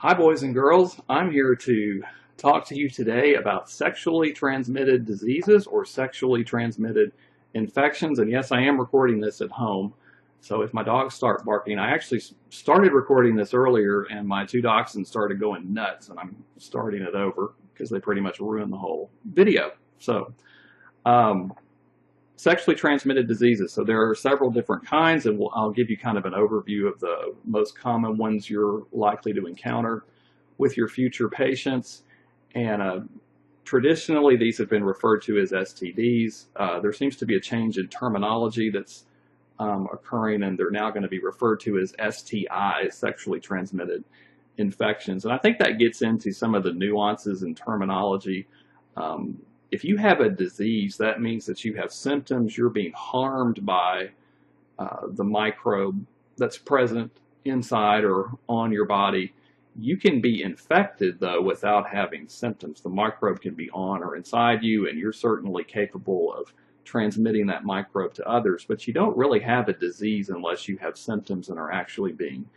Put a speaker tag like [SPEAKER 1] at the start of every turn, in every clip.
[SPEAKER 1] Hi, boys and girls. I'm here to talk to you today about sexually transmitted diseases or sexually transmitted infections. And yes, I am recording this at home. So if my dogs start barking, I actually started recording this earlier and my two dachshunds started going nuts, and I'm starting it over because they pretty much ruined the whole video. So, um, sexually transmitted diseases. So there are several different kinds, and I'll give you kind of an overview of the most common ones you're likely to encounter with your future patients. And traditionally, these have been referred to as STDs. There seems to be a change in terminology that's occurring, and they're now going to be referred to as STIs, sexually transmitted infections. And I think that gets into some of the nuances in terminology. If you have a disease, that means that you have symptoms, you're being harmed by the microbe that's present inside or on your body. You can be infected, though, without having symptoms. The microbe can be on or inside you, and you're certainly capable of transmitting that microbe to others, but you don't really have a disease unless you have symptoms and are actually being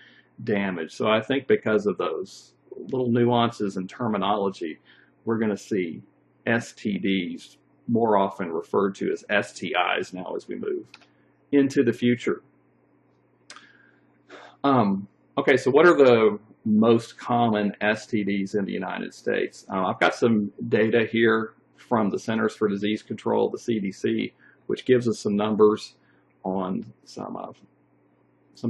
[SPEAKER 1] damaged. So I think because of those little nuances in terminology, we're going to see STDs more often referred to as STIs now as we move into the future. Okay, so what are the most common STDs in the United States? I've got some data here from the Centers for Disease Control, the CDC, which gives us some numbers on some of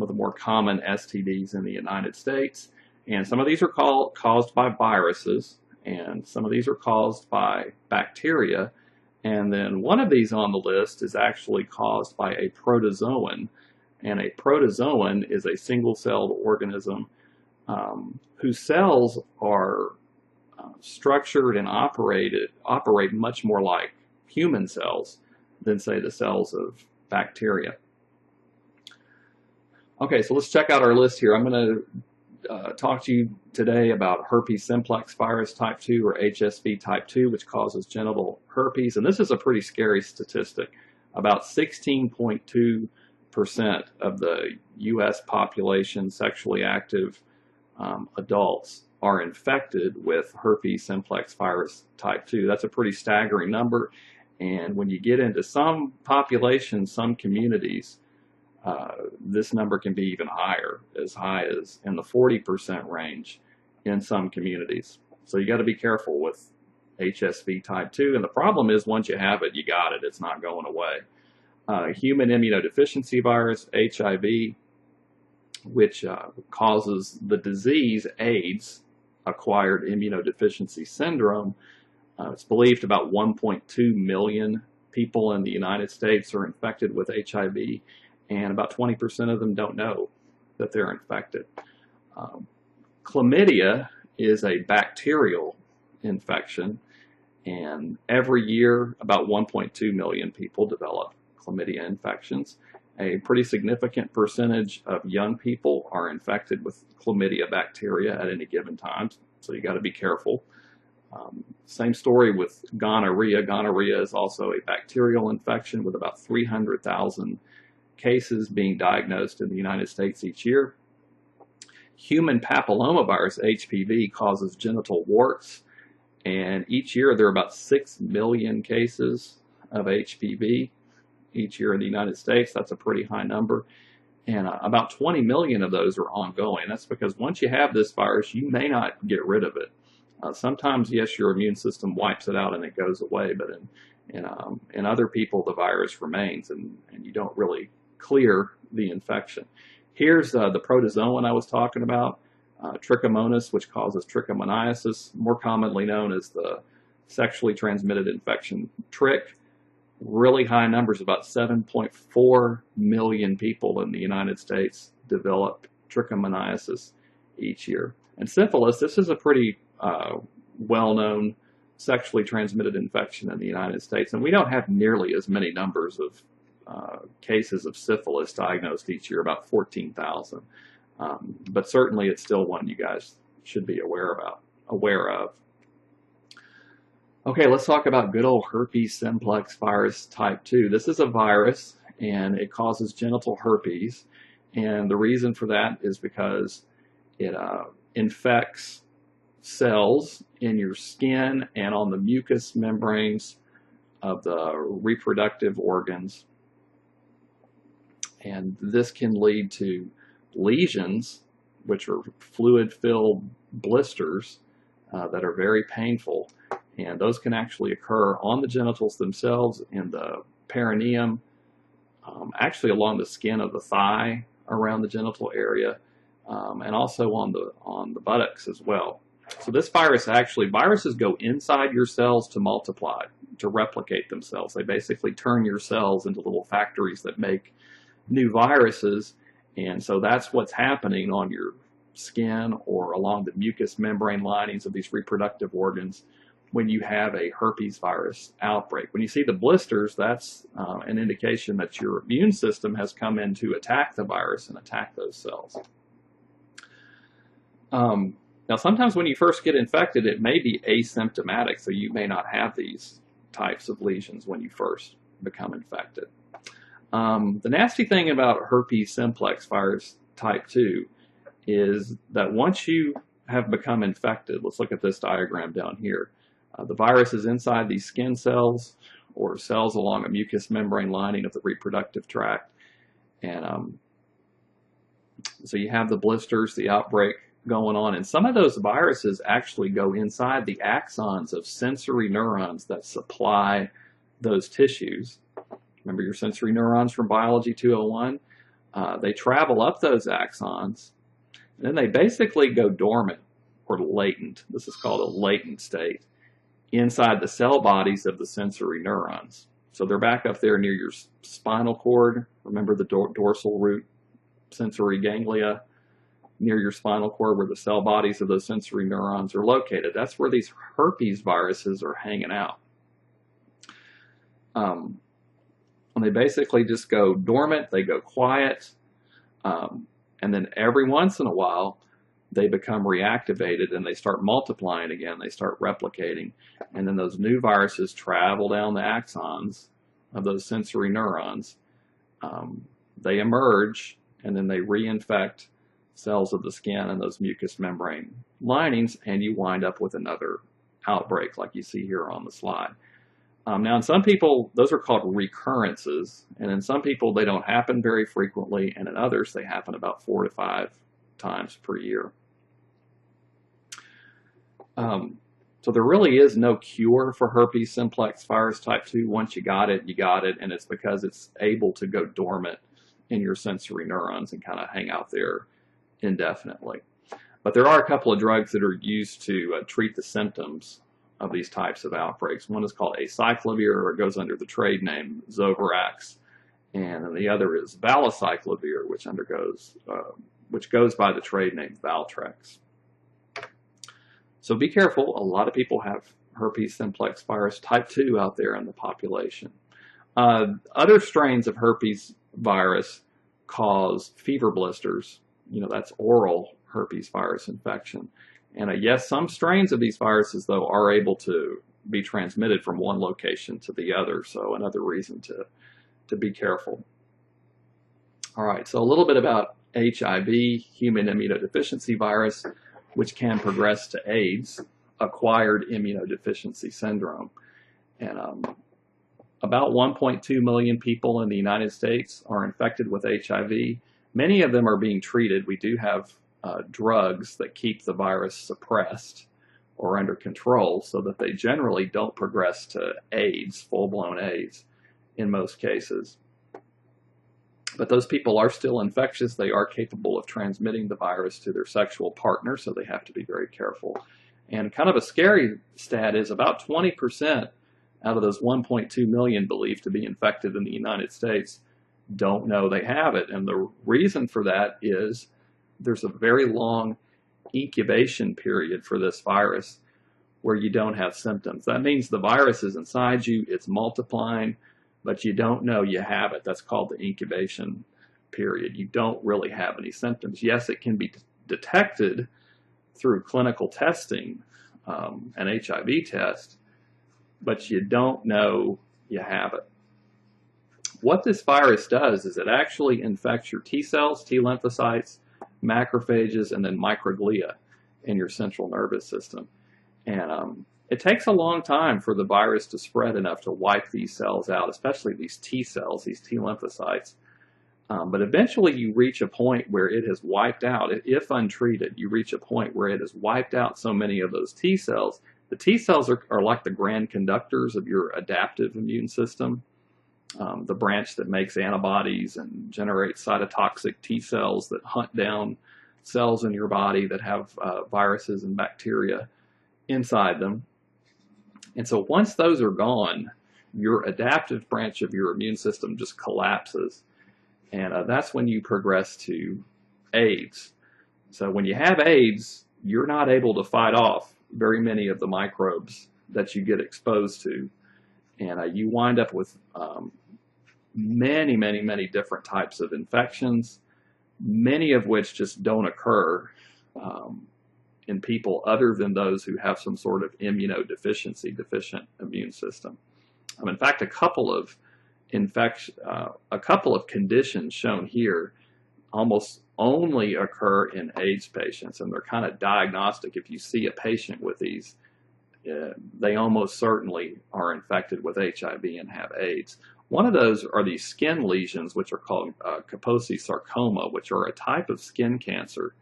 [SPEAKER 1] the more common STDs in the United States. And some of these are caused by viruses, and some of these are caused by bacteria. And then one of these on the list is actually caused by a protozoan. And a protozoan is a single-celled organism whose cells are structured and operate much more like human cells than, say, the cells of bacteria. Okay, so let's check out our list here. I'm going to talk to you today about herpes simplex virus type 2, or HSV type 2, which causes genital herpes. And this is a pretty scary statistic. About 16.2% of the U.S. population, sexually active adults, are infected with herpes simplex virus type 2. That's a pretty staggering number. And when you get into some populations, some communities, this number can be even higher, as high as in the 40% range in some communities. So you got to be careful with HSV type 2. And the problem is, once you have it, you got it. It's not going away. Human immunodeficiency virus, HIV, which causes the disease AIDS, acquired immunodeficiency syndrome. It's believed about 1.2 million people in the United States are infected with HIV, and about 20% of them don't know that they're infected. Chlamydia is a bacterial infection, and every year about 1.2 million people develop chlamydia infections. A pretty significant percentage of young people are infected with chlamydia bacteria at any given time, so you got to be careful. Same story with gonorrhea. Gonorrhea is also a bacterial infection, with about 300,000 cases being diagnosed in the United States each year. Human papillomavirus, HPV, causes genital warts, and each year there are about 6 million cases of HPV each year in the United States. That's a pretty high number. And about 20 million of those are ongoing. That's because once you have this virus, you may not get rid of it. Sometimes, yes, your immune system wipes it out and it goes away, but in other people, the virus remains, and you don't really clear the infection. Here's the protozoan I was talking about, Trichomonas, which causes trichomoniasis, more commonly known as the sexually transmitted infection trich. Really high numbers, about 7.4 million people in the United States develop trichomoniasis each year. And syphilis, this is a pretty well-known sexually transmitted infection in the United States, and we don't have nearly as many numbers of cases of syphilis diagnosed each year, about 14,000. But certainly it's still one you guys should be aware of. Okay, let's talk about good old herpes simplex virus type 2. This is a virus, and it causes genital herpes. And the reason for that is because it infects cells in your skin and on the mucous membranes of the reproductive organs. And this can lead to lesions, which are fluid-filled blisters that are very painful. And those can actually occur on the genitals themselves, in the perineum, actually along the skin of the thigh around the genital area, and also on the buttocks as well. So this virus, viruses go inside your cells to multiply, to replicate themselves. They basically turn your cells into little factories that make new viruses, and so that's what's happening on your skin or along the mucous membrane linings of these reproductive organs when you have a herpes virus outbreak. When you see the blisters, that's an indication that your immune system has come in to attack the virus and attack those cells. Now, sometimes when you first get infected, it may be asymptomatic, so you may not have these types of lesions when you first become infected. The nasty thing about herpes simplex virus type 2 is that once you have become infected, let's look at this diagram down here. The virus is inside these skin cells or cells along a mucous membrane lining of the reproductive tract. And so you have the blisters, the outbreak going on, and some of those viruses actually go inside the axons of sensory neurons that supply those tissues. Remember your sensory neurons from Biology 201? They travel up those axons, and then they basically go dormant or latent. This is called a latent state inside the cell bodies of the sensory neurons. So they're back up there near your spinal cord. Remember the dorsal root sensory ganglia near your spinal cord, where the cell bodies of those sensory neurons are located. That's where these herpes viruses are hanging out. And they basically just go dormant, they go quiet, and then every once in a while they become reactivated and they start multiplying again, they start replicating, and then those new viruses travel down the axons of those sensory neurons. They emerge and then they reinfect cells of the skin and those mucous membrane linings, and you wind up with another outbreak like you see here on the slide. Now, in some people, those are called recurrences, and in some people, they don't happen very frequently, and in others, they happen about 4 to 5 times per year. So there really is no cure for herpes simplex virus type 2. Once you got it, and it's because it's able to go dormant in your sensory neurons and kind of hang out there indefinitely. But there are a couple of drugs that are used to treat the symptoms of these types of outbreaks. One is called acyclovir, or it goes under the trade name Zovirax, and the other is valacyclovir, which goes by the trade name Valtrex. So be careful. A lot of people have herpes simplex virus type 2 out there in the population. Other strains of herpes virus cause fever blisters. That's oral herpes virus infection. And yes, some strains of these viruses, though, are able to be transmitted from one location to the other. So another reason to be careful. All right, so a little bit about HIV, human immunodeficiency virus, which can progress to AIDS, acquired immunodeficiency syndrome. And about 1.2 million people in the United States are infected with HIV. Many of them are being treated. We do have drugs that keep the virus suppressed or under control so that they generally don't progress to AIDS, full-blown AIDS, in most cases. But those people are still infectious. They are capable of transmitting the virus to their sexual partner, so they have to be very careful. And kind of a scary stat is about 20% out of those 1.2 million believed to be infected in the United States don't know they have it. And the reason for that is there's a very long incubation period for this virus where you don't have symptoms. That means the virus is inside you, it's multiplying, but you don't know you have it. That's called the incubation period. You don't really have any symptoms. Yes, it can be detected through clinical testing, an HIV test, but you don't know you have it. What this virus does is it actually infects your T cells, T lymphocytes, macrophages, and then microglia. in your central nervous system. And it takes a long time for the virus to spread enough to wipe these cells out, especially these T cells, these T lymphocytes. But eventually you reach a point where it has wiped out, if untreated, you reach a point where it has wiped out so many of those T cells. The T cells are like the grand conductors of your adaptive immune system, the branch that makes antibodies and generates cytotoxic T cells that hunt down cells in your body that have viruses and bacteria inside them. And so once those are gone, your adaptive branch of your immune system just collapses. And that's when you progress to AIDS. So when you have AIDS, you're not able to fight off very many of the microbes that you get exposed to. And you wind up with many different types of infections, many of which just don't occur in people other than those who have some sort of immunodeficiency, deficient immune system. In fact, a couple of conditions shown here almost only occur in AIDS patients, and they're kind of diagnostic. If you see a patient with these, they almost certainly are infected with HIV and have AIDS. One of those are these skin lesions, which are called Kaposi sarcoma, which are a type of skin cancer.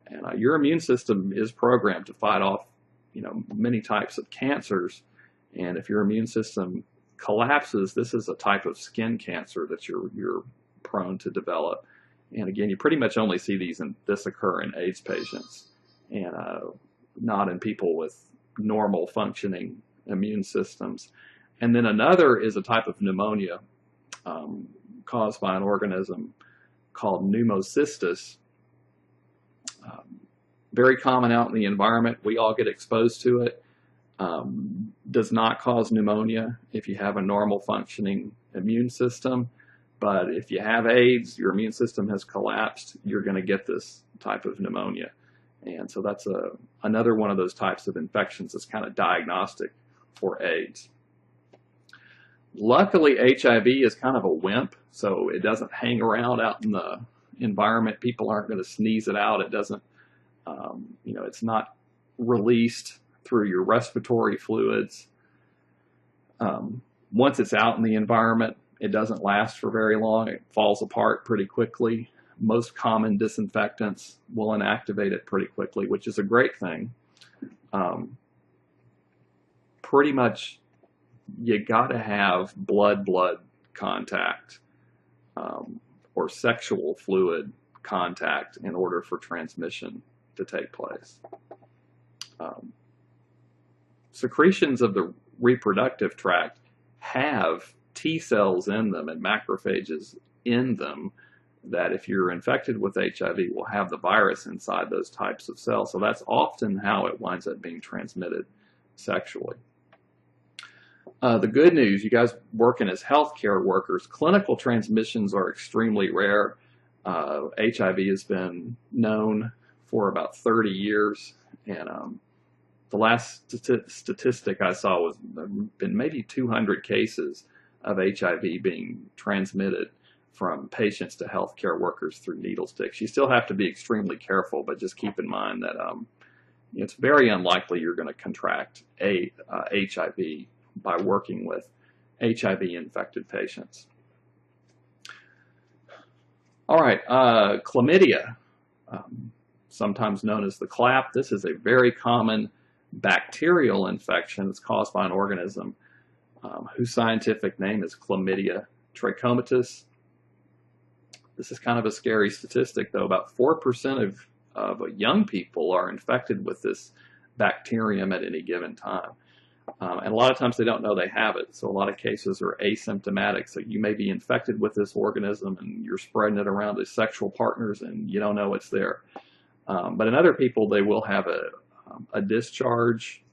[SPEAKER 1] And your immune system is programmed to fight off, many types of cancers. And if your immune system collapses, this is a type of skin cancer that you're prone to develop. And again, you pretty much only see this occur in AIDS patients, and not in people with normal functioning immune systems. And then another is a type of pneumonia caused by an organism called pneumocystis. Very common out in the environment. We all get exposed to it. Does not cause pneumonia if you have a normal functioning immune system. But if you have AIDS, your immune system has collapsed, you're going to get this type of pneumonia. And so that's another one of those types of infections that's kind of diagnostic for AIDS. Luckily, HIV is kind of a wimp, so it doesn't hang around out in the environment. People aren't going to sneeze it out. It doesn't, it's not released through your respiratory fluids. Once it's out in the environment, it doesn't last for very long. It falls apart pretty quickly. Most common disinfectants will inactivate it pretty quickly, which is a great thing. Pretty much, you got to have blood-blood contact or sexual fluid contact in order for transmission to take place. Secretions of the reproductive tract have T cells in them and macrophages in them that, if you're infected with HIV, will have the virus inside those types of cells. So that's often how it winds up being transmitted sexually. The good news, you guys working as healthcare workers, clinical transmissions are extremely rare. HIV has been known for about 30 years, and the last statistic I saw was been maybe 200 cases of HIV being transmitted from patients to healthcare workers through needle sticks. You still have to be extremely careful, but just keep in mind that it's very unlikely you're going to contract HIV by working with HIV-infected patients. All right, chlamydia, sometimes known as the clap. This is a very common bacterial infection. It's caused by an organism whose scientific name is Chlamydia trachomatis. This is kind of a scary statistic, though. About 4% of young people are infected with this bacterium at any given time. And a lot of times they don't know they have it, so a lot of cases are asymptomatic. So you may be infected with this organism and you're spreading it around to sexual partners and you don't know it's there. But in other people, they will have a discharge,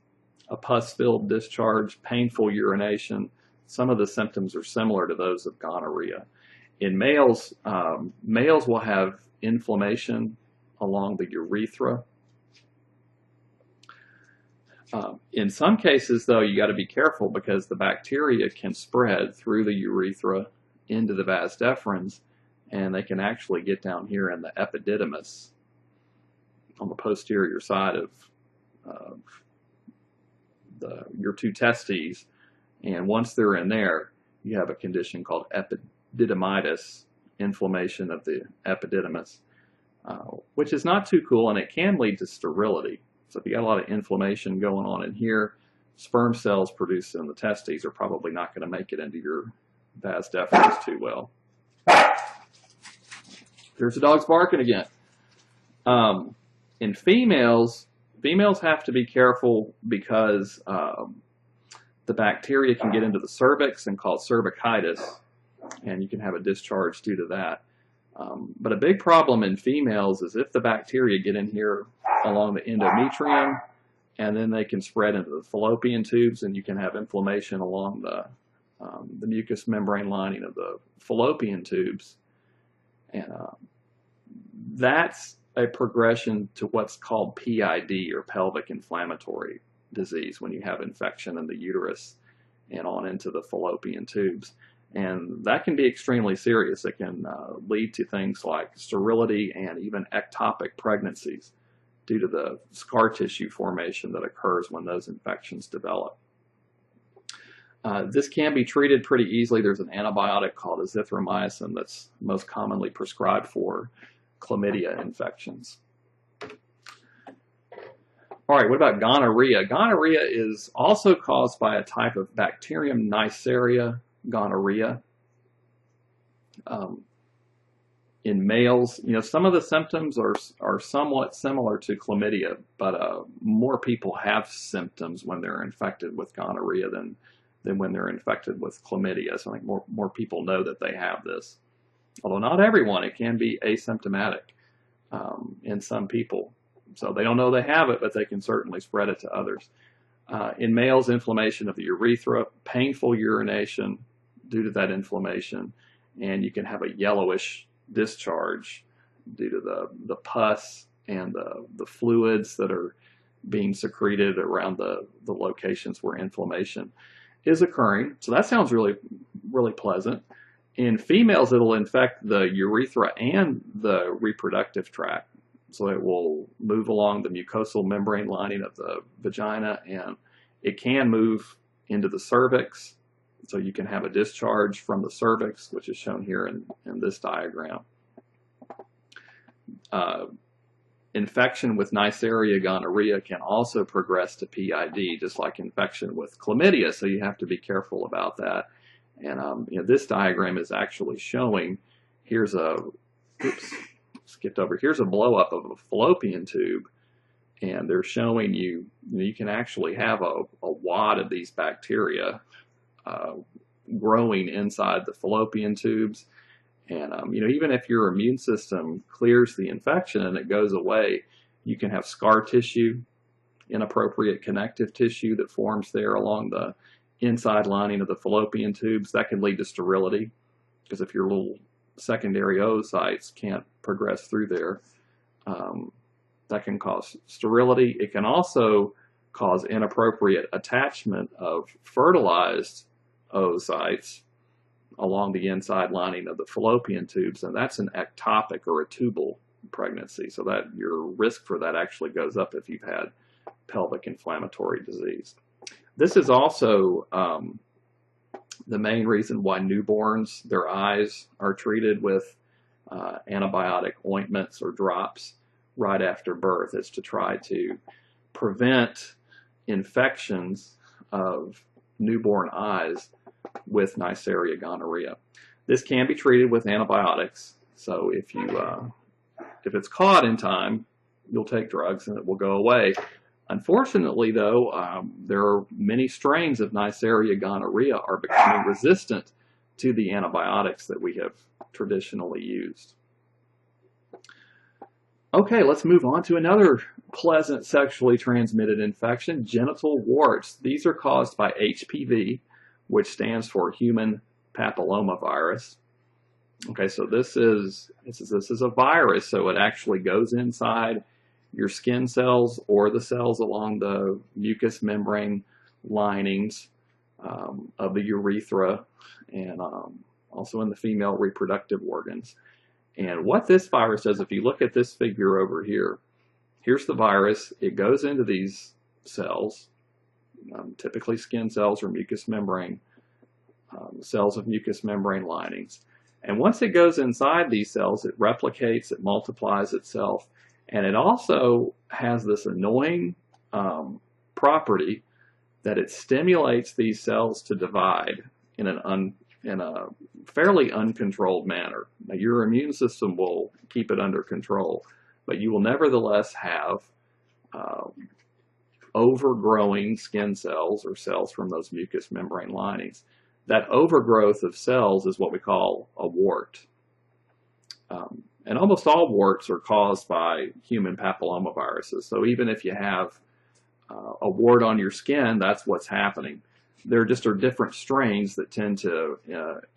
[SPEAKER 1] a pus-filled discharge, painful urination. Some of the symptoms are similar to those of gonorrhea. In males, males will have inflammation along the urethra. In some cases, though, you got to be careful because the bacteria can spread through the urethra into the vas deferens, and they can actually get down here in the epididymis. on the posterior side of your two testes. And once they're in there, you have a condition called epididymitis, inflammation of the epididymis, which is not too cool, and it can lead to sterility. So if you got a lot of inflammation going on in here, sperm cells produced in the testes are probably not going to make it into your vas deferens too well. Here's the dog's barking again. In females have to be careful because the bacteria can get into the cervix and cause cervicitis, and you can have a discharge due to that. But a big problem in females is if the bacteria get in here along the endometrium, and then they can spread into the fallopian tubes, and you can have inflammation along the mucous membrane lining of the fallopian tubes. And that's a progression to what's called PID, or pelvic inflammatory disease, when you have infection in the uterus and on into the fallopian tubes. And that can be extremely serious. It can lead to things like sterility and even ectopic pregnancies due to the scar tissue formation that occurs when those infections develop. This can be treated pretty easily. There's an antibiotic called azithromycin that's most commonly prescribed for chlamydia infections. All right, what about gonorrhea? Gonorrhea is also caused by a type of bacterium, Neisseria gonorrhea. In males, some of the symptoms are somewhat similar to chlamydia, but more people have symptoms when they're infected with gonorrhea than when they're infected with chlamydia. So I think more people know that they have this. Although not everyone, it can be asymptomatic in some people. So they don't know they have it, but they can certainly spread it to others. In males, inflammation of the urethra, painful urination due to that inflammation, and you can have a yellowish discharge due to the pus and the fluids that are being secreted around the locations where inflammation is occurring. So that sounds really, really pleasant. In females, it'll infect the urethra and the reproductive tract. So it will move along the mucosal membrane lining of the vagina, and it can move into the cervix. So you can have a discharge from the cervix, which is shown here in this diagram. Infection with Neisseria gonorrhea can also progress to PID, just like infection with chlamydia, so you have to be careful about that. And this diagram is actually showing, here's a blow up of a fallopian tube, and they're showing you can actually have a wad of these bacteria growing inside the fallopian tubes. And even if your immune system clears the infection and it goes away, you can have scar tissue, inappropriate connective tissue that forms there along the inside lining of the fallopian tubes. That can lead to sterility, because if your little secondary oocytes can't progress through there, that can cause sterility. It can also cause inappropriate attachment of fertilized oocytes along the inside lining of the fallopian tubes, and that's an ectopic or a tubal pregnancy. So that your risk for that actually goes up if you've had pelvic inflammatory disease. This is also the main reason why newborns, their eyes are treated with antibiotic ointments or drops right after birth. It's to try to prevent infections of newborn eyes with Neisseria gonorrhea. This can be treated with antibiotics. So if it's caught in time, you'll take drugs and it will go away. Unfortunately, though, there are many strains of Neisseria gonorrhea are becoming resistant to the antibiotics that we have traditionally used. Okay, let's move on to another pleasant sexually transmitted infection, genital warts. These are caused by HPV, which stands for human papillomavirus. Okay, so this is a virus, so it actually goes inside your skin cells or the cells along the mucous membrane linings of the urethra, and also in the female reproductive organs. And what this virus does, if you look at this figure over here, Here's the virus. It goes into these cells, typically skin cells or mucous membrane, cells of mucous membrane linings. And once it goes inside these cells, it replicates, it multiplies itself, and it also has this annoying property that it stimulates these cells to divide in a fairly uncontrolled manner. Now, your immune system will keep it under control, but you will nevertheless have overgrowing skin cells or cells from those mucous membrane linings. That overgrowth of cells is what we call a wart. And almost all warts are caused by human papillomaviruses. So even if you have a wart on your skin, that's what's happening. There just are different strains that tend to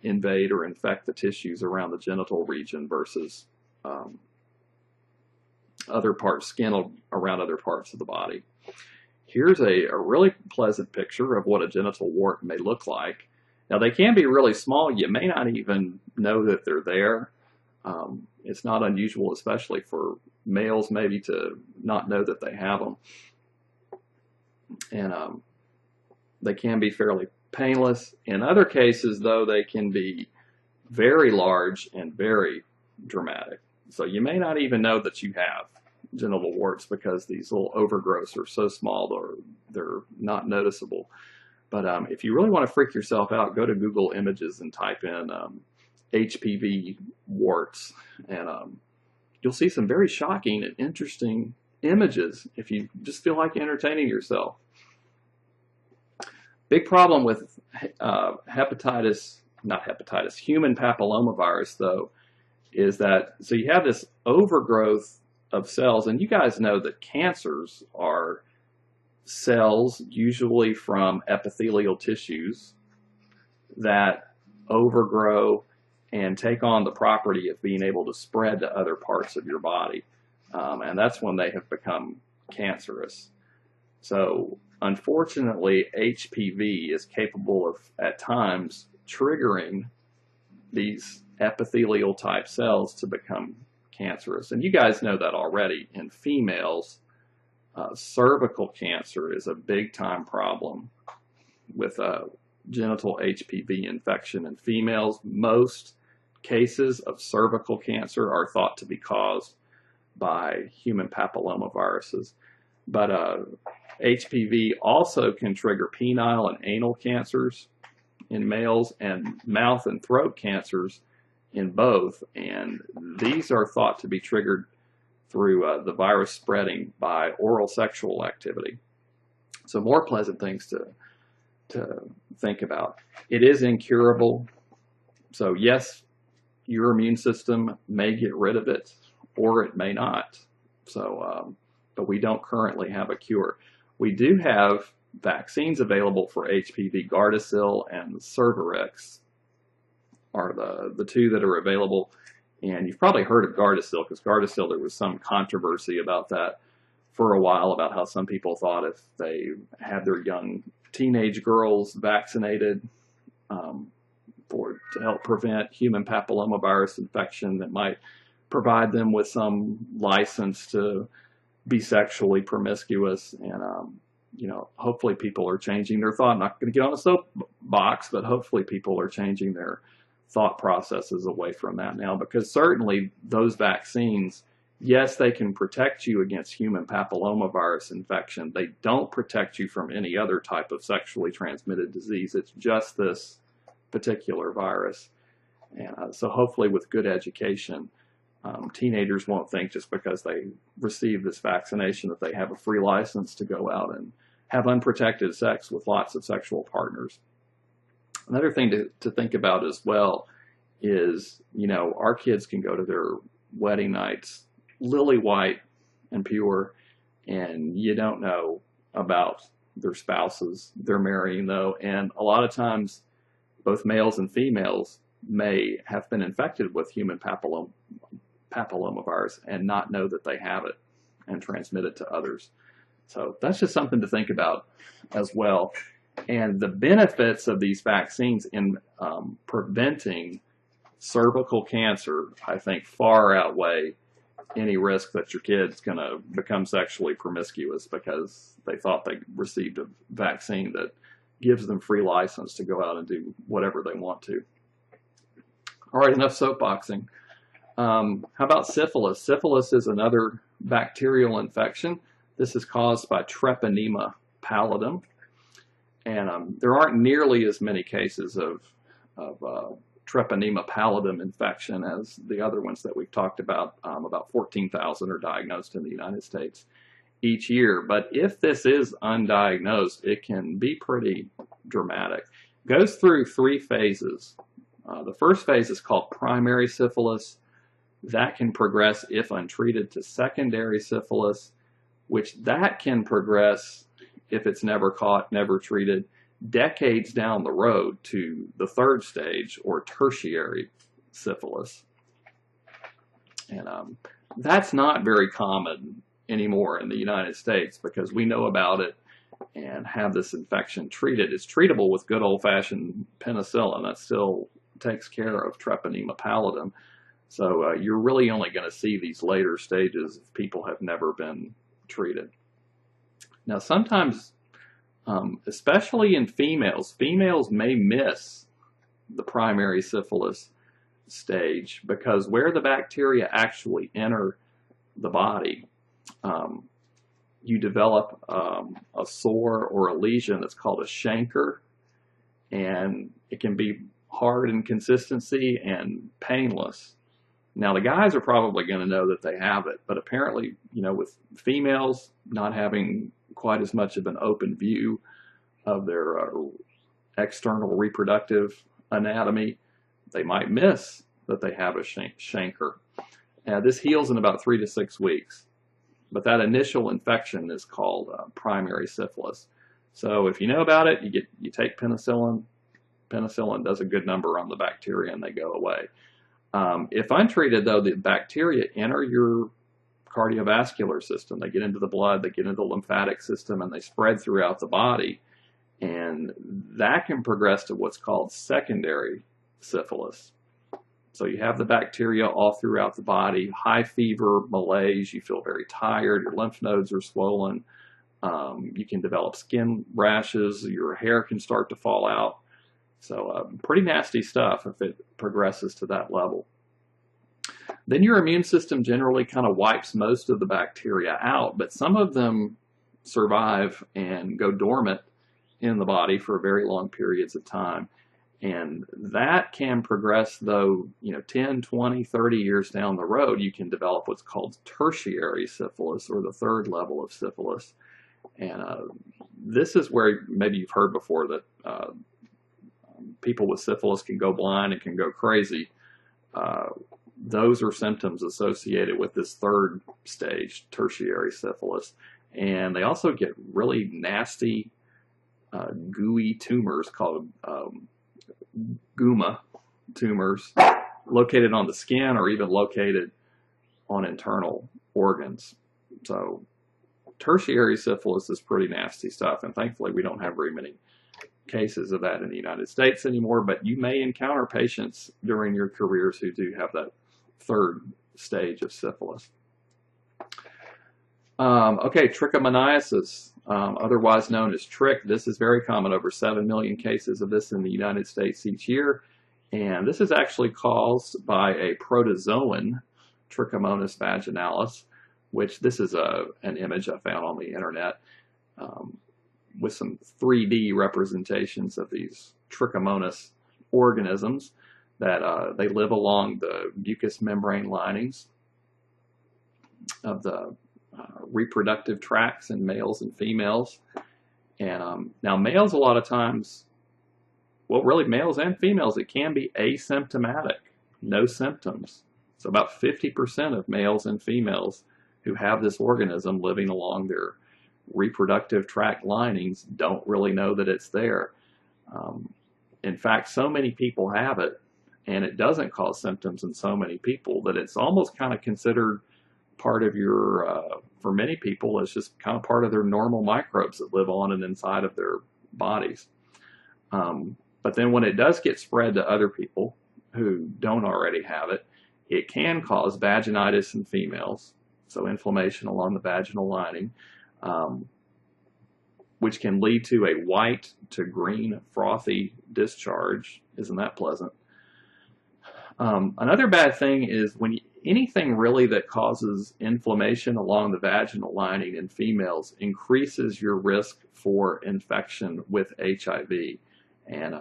[SPEAKER 1] invade or infect the tissues around the genital region versus other parts, skin around other parts of the body. Here's a really pleasant picture of what a genital wart may look like. Now, they can be really small. You may not even know that they're there. It's not unusual, especially for males, maybe to not know that they have them. And they can be fairly painless. In other cases, though, they can be very large and very dramatic. So you may not even know that you have genital warts because these little overgrowths are so small they're not noticeable. But if you really want to freak yourself out, go to Google Images and type in HPV warts, and you'll see some very shocking and interesting images if you just feel like entertaining yourself. Big problem with human papillomavirus, though, is that, so you have this overgrowth of cells, and you guys know that cancers are cells, usually from epithelial tissues, that overgrow and take on the property of being able to spread to other parts of your body. And that's when they have become cancerous. So unfortunately, HPV is capable of, at times, triggering these epithelial type cells to become cancerous. And you guys know that already. In females, cervical cancer is a big time problem with genital HPV infection in females. Most cases of cervical cancer are thought to be caused by human papillomaviruses. But HPV also can trigger penile and anal cancers in males and mouth and throat cancers in both. And these are thought to be triggered through the virus spreading by oral sexual activity. So more pleasant things to think about. It is incurable. So yes, your immune system may get rid of it, or it may not. So, but we don't currently have a cure. We do have vaccines available for HPV. Gardasil and Cervarix are the two that are available. And you've probably heard of Gardasil, because Gardasil, there was some controversy about that for a while, about how some people thought if they had their young teenage girls vaccinated to help prevent human papillomavirus infection, that might provide them with some license to be sexually promiscuous. And you know, hopefully people are changing their thought. I'm not going to get on a soapbox, but hopefully people are changing their thought processes away from that now, because certainly those vaccines, yes, they can protect you against human papillomavirus infection. They don't protect you from any other type of sexually transmitted disease. It's just this particular virus. And so hopefully with good education, teenagers won't think just because they receive this vaccination that they have a free license to go out and have unprotected sex with lots of sexual partners. Another thing to think about as well is, you know, our kids can go to their wedding nights lily white and pure, and you don't know about their spouses they're marrying, though. And a lot of times, both males and females may have been infected with human papillomavirus and not know that they have it and transmit it to others. So that's just something to think about as well. And the benefits of these vaccines in preventing cervical cancer, I think, far outweigh any risk that your kid's going to become sexually promiscuous because they thought they received a vaccine that gives them free license to go out and do whatever they want to. All right, enough soapboxing. How about syphilis? Syphilis is another bacterial infection. This is caused by Treponema pallidum. And there aren't nearly as many cases of Treponema pallidum infection as the other ones that we've talked about. About 14,000 are diagnosed in the United States each year. But if this is undiagnosed, it can be pretty dramatic. It goes through 3 phases. The first phase is called primary syphilis. That can progress, if untreated, to secondary syphilis, which that can progress, if it's never caught, never treated, decades down the road to the 3rd stage, or tertiary syphilis. And that's not very common anymore in the United States because we know about it and have this infection treated. It's treatable with good old-fashioned penicillin. That still takes care of Treponema pallidum. So you're really only going to see these later stages if people have never been treated. Now sometimes, especially in females may miss the primary syphilis stage because where the bacteria actually enter the body, you develop a sore or a lesion that's called a chancre, and it can be hard in consistency and painless. Now the guys are probably going to know that they have it, but apparently, with females not having quite as much of an open view of their external reproductive anatomy, they might miss that they have a chancre. This heals in about 3 to 6 weeks, but that initial infection is called primary syphilis. So if you know about it, you take penicillin. Penicillin does a good number on the bacteria and they go away. If untreated, though, the bacteria enter your cardiovascular system. They get into the blood, they get into the lymphatic system, and they spread throughout the body. And that can progress to what's called secondary syphilis. So you have the bacteria all throughout the body, high fever, malaise, you feel very tired, your lymph nodes are swollen, you can develop skin rashes, your hair can start to fall out. So pretty nasty stuff if it progresses to that level. Then your immune system generally kind of wipes most of the bacteria out, but some of them survive and go dormant in the body for very long periods of time. And that can progress, though, 10, 20, 30 years down the road, you can develop what's called tertiary syphilis, or the 3rd level of syphilis. And this is where maybe you've heard before that people with syphilis can go blind and can go crazy. Those are symptoms associated with this 3rd stage, tertiary syphilis. And they also get really nasty, gooey tumors called guma tumors located on the skin or even located on internal organs. So tertiary syphilis is pretty nasty stuff, and thankfully we don't have very many cases of that in the United States anymore, but you may encounter patients during your careers who do have that 3rd stage of syphilis. Okay, trichomoniasis, otherwise known as trich. This is very common, over 7 million cases of this in the United States each year. And this is actually caused by a protozoan, Trichomonas vaginalis, which this is an image I found on the internet with some 3D representations of these Trichomonas organisms that they live along the mucous membrane linings of the reproductive tracts in males and females. And now males, a lot of times, well, really males and females, it can be asymptomatic, no symptoms. So about 50% of males and females who have this organism living along their reproductive tract linings don't really know that it's there. In fact, so many people have it, and it doesn't cause symptoms in so many people that it's almost kind of considered part of your, for many people, it's just kind of part of their normal microbes that live on and inside of their bodies. But then when it does get spread to other people who don't already have it, It can cause vaginitis in females, so inflammation along the vaginal lining, which can lead to a white to green frothy discharge. Isn't that pleasant? Another bad thing is when anything really that causes inflammation along the vaginal lining in females increases your risk for infection with HIV. And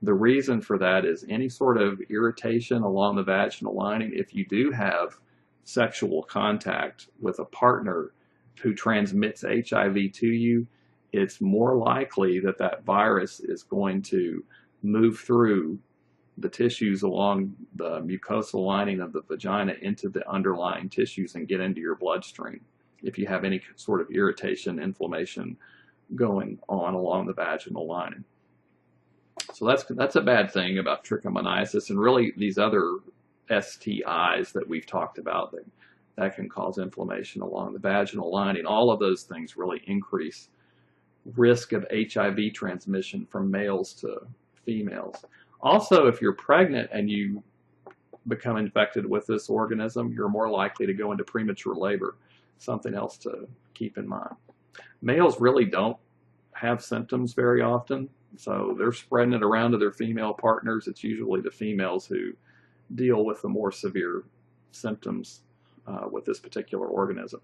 [SPEAKER 1] the reason for that is any sort of irritation along the vaginal lining. If you do have sexual contact with a partner who transmits HIV to you, it's more likely that that virus is going to move through the tissues along the mucosal lining of the vagina into the underlying tissues and get into your bloodstream if you have any sort of irritation, inflammation going on along the vaginal lining. So that's a bad thing about trichomoniasis, and really these other STIs that we've talked about that can cause inflammation along the vaginal lining. All of those things really increase risk of HIV transmission from males to females. Also, if you're pregnant and you become infected with this organism, you're more likely to go into premature labor. Something else to keep in mind. Males really don't have symptoms very often, so they're spreading it around to their female partners. It's usually the females who deal with the more severe symptoms with this particular organism.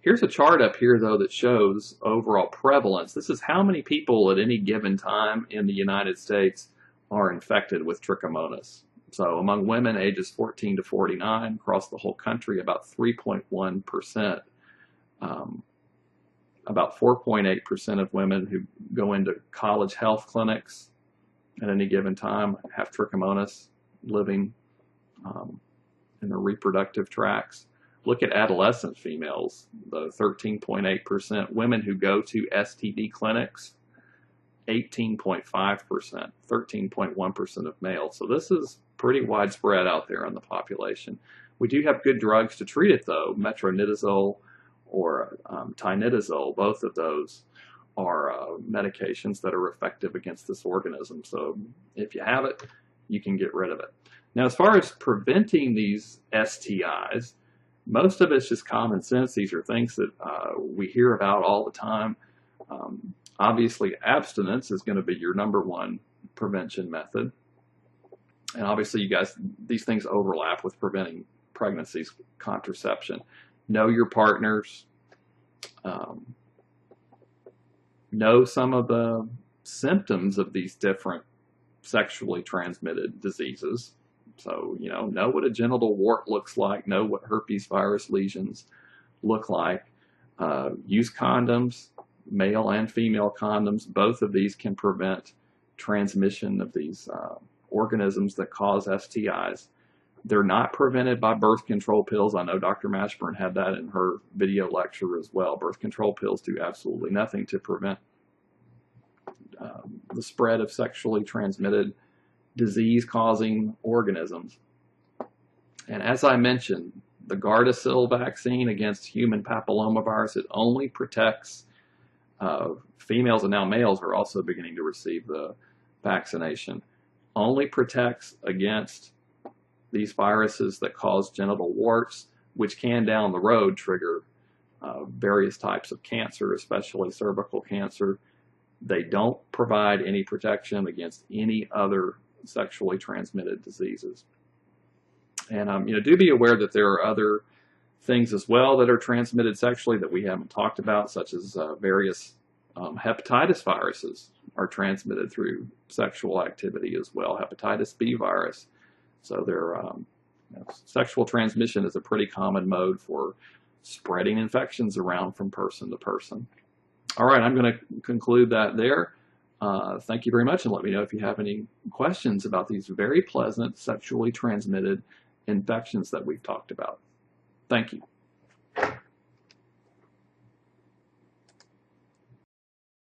[SPEAKER 1] Here's a chart up here, though, that shows overall prevalence. This is how many people at any given time in the United States are infected with trichomonas. So among women ages 14 to 49 across the whole country, about 3.1%. About 4.8% of women who go into college health clinics at any given time have trichomonas living in their reproductive tracts. Look at adolescent females, the 13.8%. Women who go to STD clinics, 18.5%, 13.1% of males. So this is pretty widespread out there in the population. We do have good drugs to treat it, though. Metronidazole or tinidazole, both of those are medications that are effective against this organism. So if you have it, you can get rid of it. Now, as far as preventing these STIs, most of it's just common sense. These are things that we hear about all the time. Obviously, abstinence is going to be your #1 prevention method. And obviously, you guys, these things overlap with preventing pregnancies, contraception. Know your partners. Know some of the symptoms of these different sexually transmitted diseases. So, know what a genital wart looks like, know what herpes virus lesions look like. Use condoms, male and female condoms. Both of these can prevent transmission of these organisms that cause STIs. They're not prevented by birth control pills. I know Dr. Mashburn had that in her video lecture as well. Birth control pills do absolutely nothing to prevent the spread of sexually transmitted disease-causing organisms. And as I mentioned, the Gardasil vaccine against human papillomavirus, it only protects females, and now males are also beginning to receive the vaccination, only protects against these viruses that cause genital warts, which can down the road trigger various types of cancer, especially cervical cancer. They don't provide any protection against any other sexually transmitted diseases. And do be aware that there are other things as well that are transmitted sexually that we haven't talked about, such as various hepatitis viruses are transmitted through sexual activity as well. Hepatitis B virus. So sexual transmission is a pretty common mode for spreading infections around from person to person. All right, I'm going to conclude that there. Thank you very much, and let me know if you have any questions about these very pleasant sexually transmitted infections that we've talked about. Thank you.